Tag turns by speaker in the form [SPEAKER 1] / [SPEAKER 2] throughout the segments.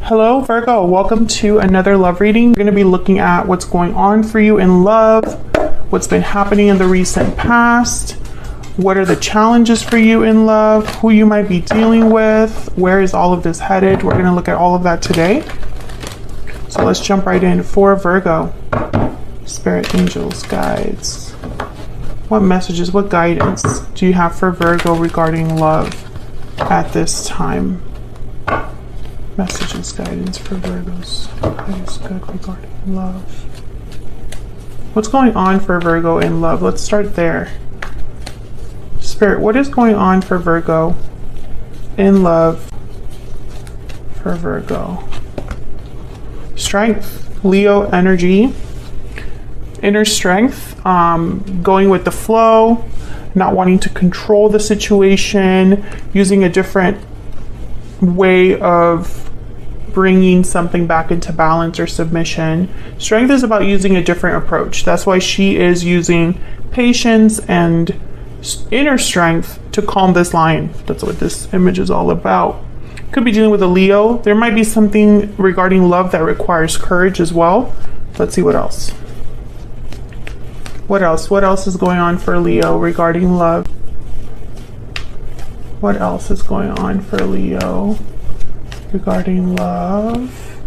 [SPEAKER 1] Hello Virgo, welcome to another love reading. We're going to be looking at what's going on for you in love, what's been happening in the recent past, what are the challenges for you in love, who you might be dealing with, where is all of this headed. We're going to look at all of that today. So let's jump right in. For Virgo, spirit, angels, guides. What messages, what guidance do you have for Virgo regarding love at this time? Messages, guidance for Virgos. That is good regarding love. What's going on for Virgo in love? Let's start there. Spirit, what is going on for Virgo in love for Virgo? Strength, Leo energy, inner strength, going with the flow, not wanting to control the situation, using a different way of bringing something back into balance or submission. Strength is about using a different approach. That's why she is using patience and inner strength to calm this lion. That's what this image is all about. Could be dealing with a Leo. There might be something regarding love that requires courage as well. Let's see what else. What else? What else is going on for Leo regarding love? What else is going on for Leo regarding love?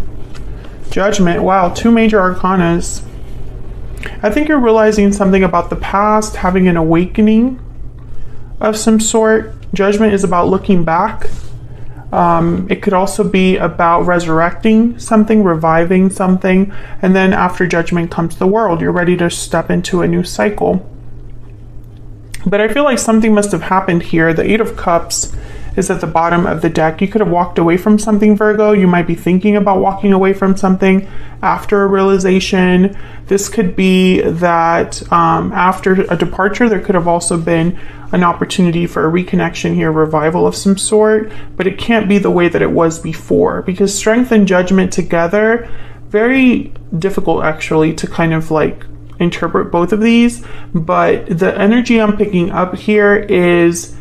[SPEAKER 1] Judgment. Wow, two major arcanas. I think you're realizing something about the past, having an awakening of some sort. Judgment is about looking back. It could also be about resurrecting something, reviving something, and then after judgment comes the world. You're ready to step into a new cycle. But I feel like something must have happened here. The Eight of Cups is at the bottom of the deck. You could have walked away from something, Virgo. You might be thinking about walking away from something after a realization. This could be that after a departure, there could have also been an opportunity for a reconnection here, revival of some sort, but it can't be the way that it was before, because strength and judgment together, very difficult actually to kind of like interpret both of these. But the energy I'm picking up here is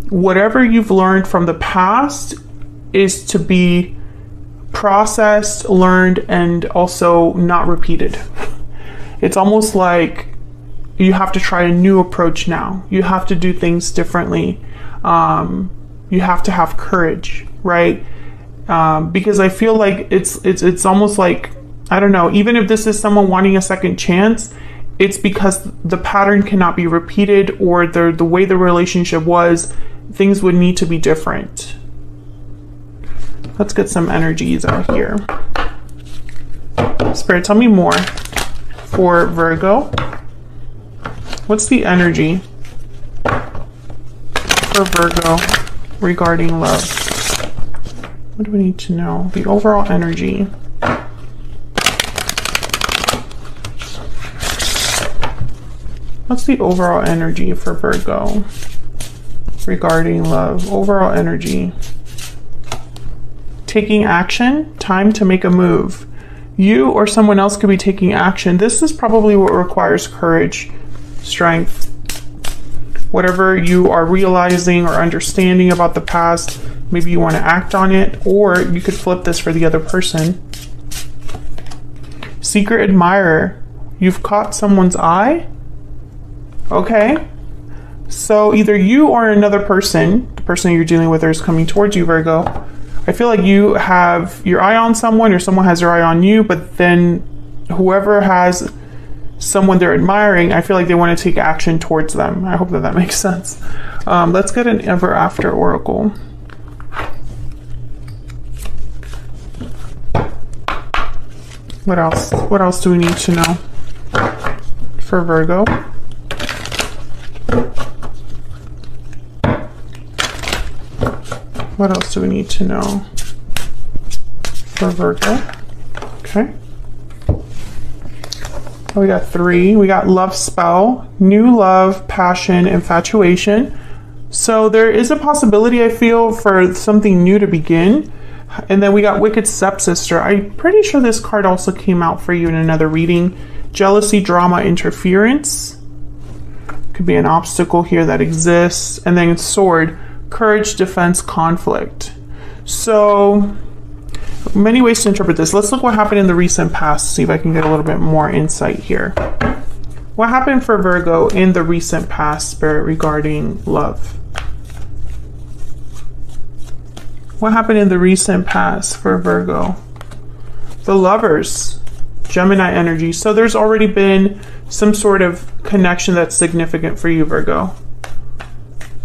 [SPEAKER 1] whatever you've learned from the past is to be processed, learned, and also not repeated. It's almost like you have to try a new approach now. You have to do things differently. You have to have courage, right? Because I feel like it's almost like, I don't know, even if this is someone wanting a second chance, it's because the pattern cannot be repeated, or the way the relationship was, things would need to be different. Let's get some energies out here. Spirit, tell me more for Virgo. What's the energy for Virgo regarding love? What do we need to know? The overall energy. What's the overall energy for Virgo regarding love? Overall energy. Taking action, time to make a move. You or someone else could be taking action. This is probably what requires courage, strength. Whatever you are realizing or understanding about the past, maybe you want to act on it, or you could flip this for the other person. Secret admirer. You've caught someone's eye. Okay. So either you or another person, the person you're dealing with, is coming towards you, Virgo. I feel like you have your eye on someone, or someone has their eye on you, but then whoever has someone they're admiring, I feel like they want to take action towards them. I hope that makes sense. Let's get an ever after oracle. What else? What else do we need to know for Virgo? What else do we need to know for Virgo? Okay. We got 3. We got love spell, new love, passion, infatuation. So there is a possibility, I feel, for something new to begin. And then we got wicked stepsister. I'm pretty sure this card also came out for you in another reading. Jealousy, drama, interference. Could be an obstacle here that exists. And then sword, courage, defense, conflict. So many ways to interpret this. Let's look what happened in the recent past, see if I can get a little bit more insight here. What happened for Virgo in the recent past, Spirit, regarding love? What happened in the recent past for Virgo? The Lovers, Gemini energy. So there's already been some sort of connection that's significant for you, Virgo.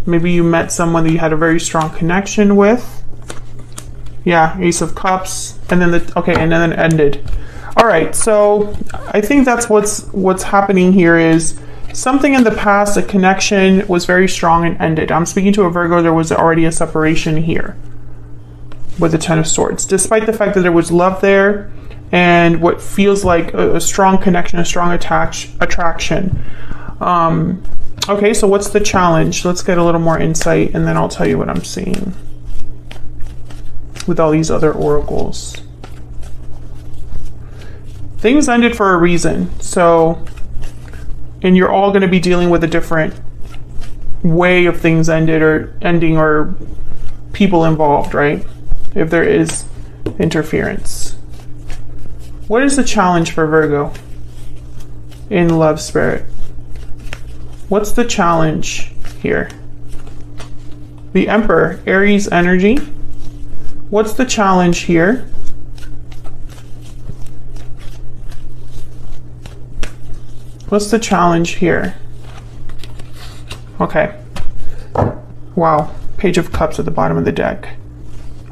[SPEAKER 1] Maybe you met someone that you had a very strong connection with. Yeah, Ace of Cups, and then and then it ended. All right, so I think that's what's happening here is something in the past, a connection was very strong and ended. I'm speaking to a Virgo, there was already a separation here with the Ten of Swords, despite the fact that there was love there and what feels like a strong connection, a strong attraction. Okay, so what's the challenge? Let's get a little more insight, and then I'll tell you what I'm seeing with all these other oracles. Things ended for a reason. So, and you're all going to be dealing with a different way of things ended or ending, or people involved, right? If there is interference. What is the challenge for Virgo in love, Spirit? What's the challenge here? The Emperor, Aries energy. What's the challenge here? What's the challenge here? Okay. Wow. Page of Cups at the bottom of the deck.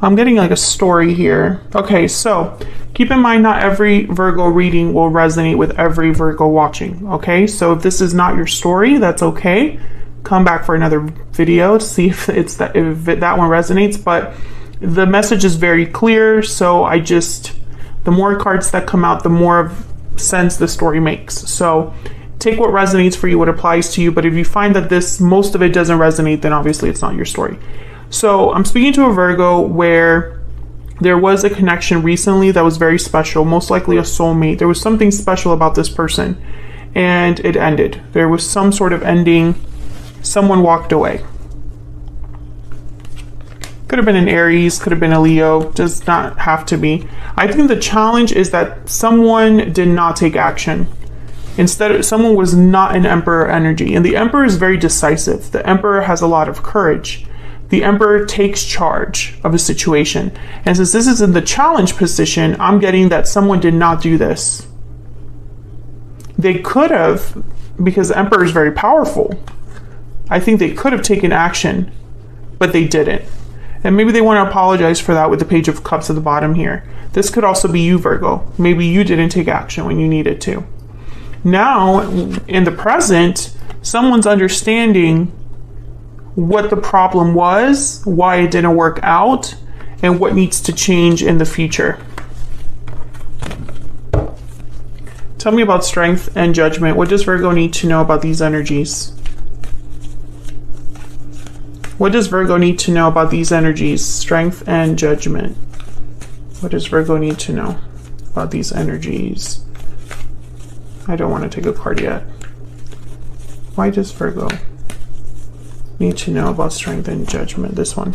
[SPEAKER 1] I'm getting like a story here. Okay, so keep in mind not every Virgo reading will resonate with every Virgo watching. Okay, so if this is not your story, that's okay. Come back for another video to see if that one resonates. But the message is very clear, so the more cards that come out, the more sense the story makes. So take what resonates for you, what applies to you, but if you find that most of it doesn't resonate, then obviously it's not your story. So I'm speaking to a Virgo where there was a connection recently that was very special, most likely a soulmate. There was something special about this person, and it ended. There was some sort of ending. Someone walked away. Could have been an Aries, could have been a Leo, does not have to be. I think the challenge is that someone did not take action. Instead, someone was not an Emperor energy. And the Emperor is very decisive. The Emperor has a lot of courage. The Emperor takes charge of a situation. And since this is in the challenge position, I'm getting that someone did not do this. They could have, because the Emperor is very powerful. I think they could have taken action, but they didn't. And maybe they want to apologize for that with the Page of Cups at the bottom here. This could also be you, Virgo. Maybe you didn't take action when you needed to. Now, in the present, someone's understanding what the problem was, why it didn't work out, and what needs to change in the future. Tell me about strength and judgment. What does Virgo need to know about these energies? What does Virgo need to know about these energies? Strength and judgment. What does Virgo need to know about these energies? I don't want to take a card yet. Why does Virgo need to know about strength and judgment? This one.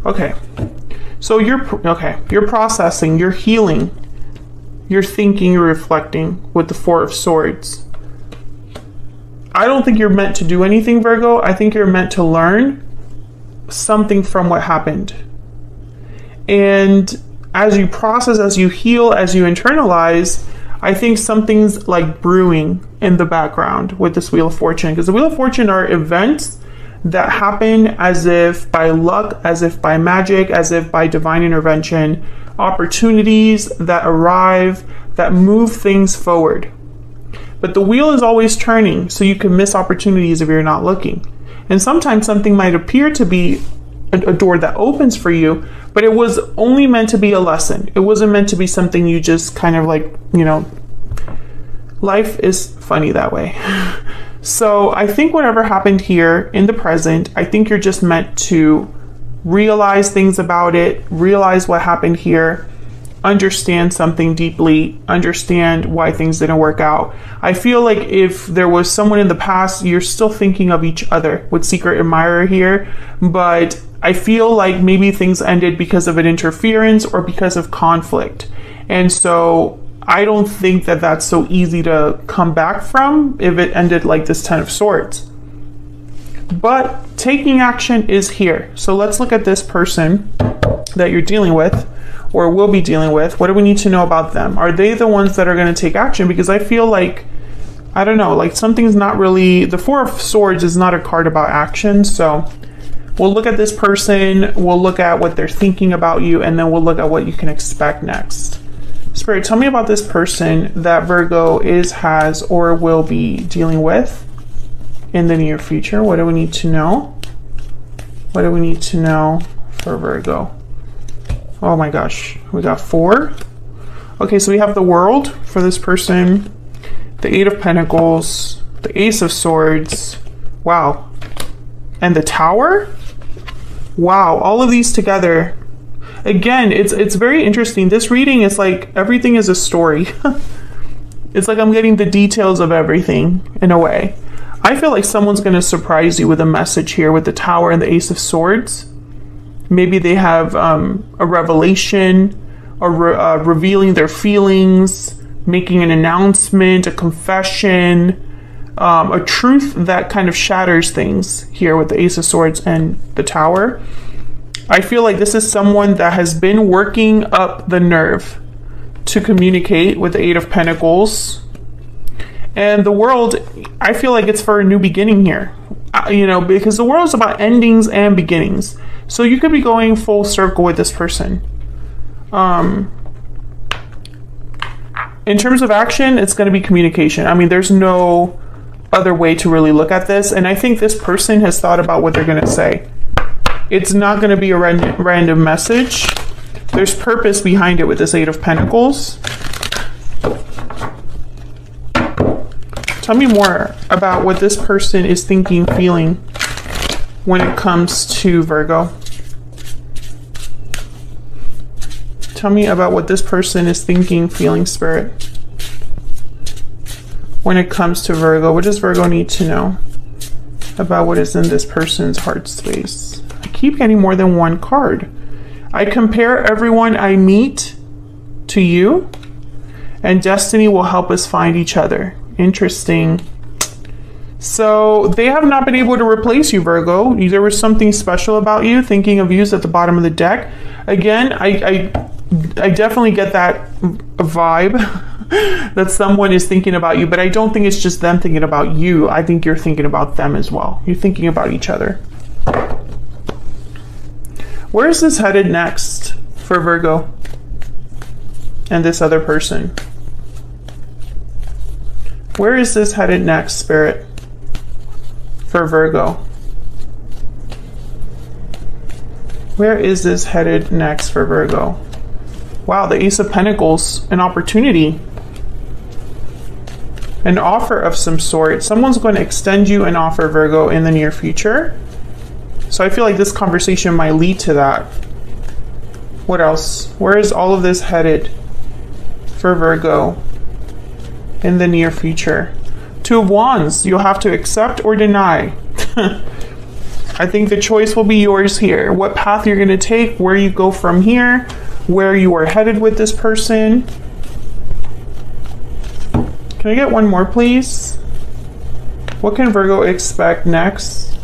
[SPEAKER 1] Okay. So you're processing, you're healing, you're thinking, you're reflecting with the Four of Swords. I don't think you're meant to do anything, Virgo. I think you're meant to learn something from what happened. And as you process, as you heal, as you internalize, I think something's like brewing in the background with this Wheel of Fortune. Because the Wheel of Fortune are events that happen as if by luck, as if by magic, as if by divine intervention, opportunities that arrive, that move things forward. But the wheel is always turning, so you can miss opportunities if you're not looking. And sometimes something might appear to be a door that opens for you, but it was only meant to be a lesson. It wasn't meant to be something you just kind of like, life is funny that way. So I think whatever happened here in the present, I think you're just meant to realize things about it, realize what happened here, understand something deeply, understand why things didn't work out. I feel like if there was someone in the past, you're still thinking of each other with Secret Admirer here, but I feel like maybe things ended because of an interference or because of conflict. And so I don't think that that's so easy to come back from if it ended like this 10 of Swords. But taking action is here. So let's look at this person that you're dealing with or will be dealing with. What do we need to know about them? Are they the ones that are going to take action? Because I feel like, I don't know, like something's not really, the Four of Swords is not a card about action. So we'll look at this person, we'll look at what they're thinking about you, and then we'll look at what you can expect next. Spirit, tell me about this person that Virgo is, has, or will be dealing with in the near future. What do we need to know? What do we need to know for Virgo? Oh my gosh, we got 4. Okay, so we have the World for this person, the 8 of Pentacles, the Ace of Swords, wow, and the Tower. Wow, all of these together. Again, it's very interesting. This reading is like everything is a story. It's like I'm getting the details of everything in a way. I feel like someone's going to surprise you with a message here with the Tower and the Ace of Swords. Maybe they have a revelation or revealing their feelings, making an announcement, a confession, a truth that kind of shatters things here with the Ace of Swords and the Tower. I feel like this is someone that has been working up the nerve to communicate with the 8 of Pentacles. And the World, I feel like it's for a new beginning here, you know, because the World is about endings and beginnings. So you could be going full circle with this person. In terms of action, it's going to be communication. I mean, there's no other way to really look at this. And I think this person has thought about what they're going to say. It's not going to be a random message. There's purpose behind it with this 8 of Pentacles. Tell me more about what this person is thinking, feeling when it comes to Virgo. Tell me about what this person is thinking, feeling, Spirit, when it comes to Virgo. What does Virgo need to know about what is in this person's heart space? I keep getting more than one card. I compare everyone I meet to you, and destiny will help us find each other. Interesting. So they have not been able to replace you, Virgo. There was something special about you. Thinking of you is at the bottom of the deck. Again, I definitely get that vibe that someone is thinking about you, but I don't think it's just them thinking about you. I think you're thinking about them as well. You're thinking about each other. Where is this headed next for Virgo and this other person? Where is this headed next, Spirit, for Virgo? Where is this headed next for Virgo? Wow, the Ace of Pentacles, an opportunity, an offer of some sort. Someone's going to extend you an offer, Virgo, in the near future. So I feel like this conversation might lead to that. What else? Where is all of this headed for Virgo in the near future? 2 of Wands, you'll have to accept or deny. I think the choice will be yours here. What path you're going to take, where you go from here, where you are headed with this person. Can I get one more, please? What can Virgo expect next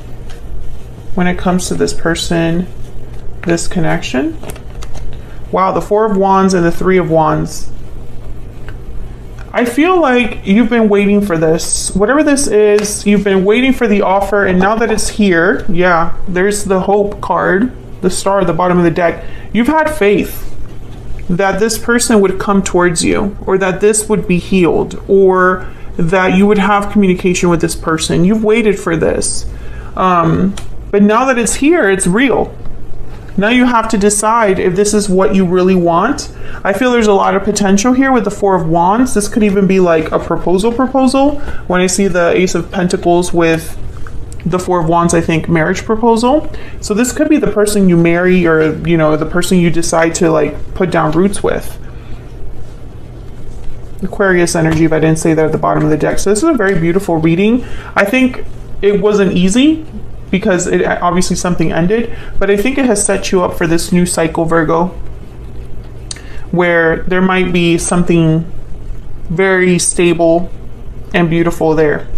[SPEAKER 1] when it comes to this person, this connection? Wow, the 4 of Wands and the 3 of Wands. I feel like you've been waiting for this. Whatever this is, you've been waiting for the offer, and now that it's here, yeah, there's the hope card, the star at the bottom of the deck. You've had faith that this person would come towards you, or that this would be healed, or that you would have communication with this person. You've waited for this. But now that it's here, it's real. Now you have to decide if this is what you really want. I feel there's a lot of potential here with the 4 of Wands. This could even be like a proposal. When I see the Ace of Pentacles with the 4 of Wands, I think marriage proposal. So this could be the person you marry, or, you know, the person you decide to like put down roots with. Aquarius energy, if I didn't say that at the bottom of the deck. So this is a very beautiful reading. I think it wasn't easy. because it obviously something ended, but I think it has set you up for this new cycle, Virgo, where there might be something very stable and beautiful there.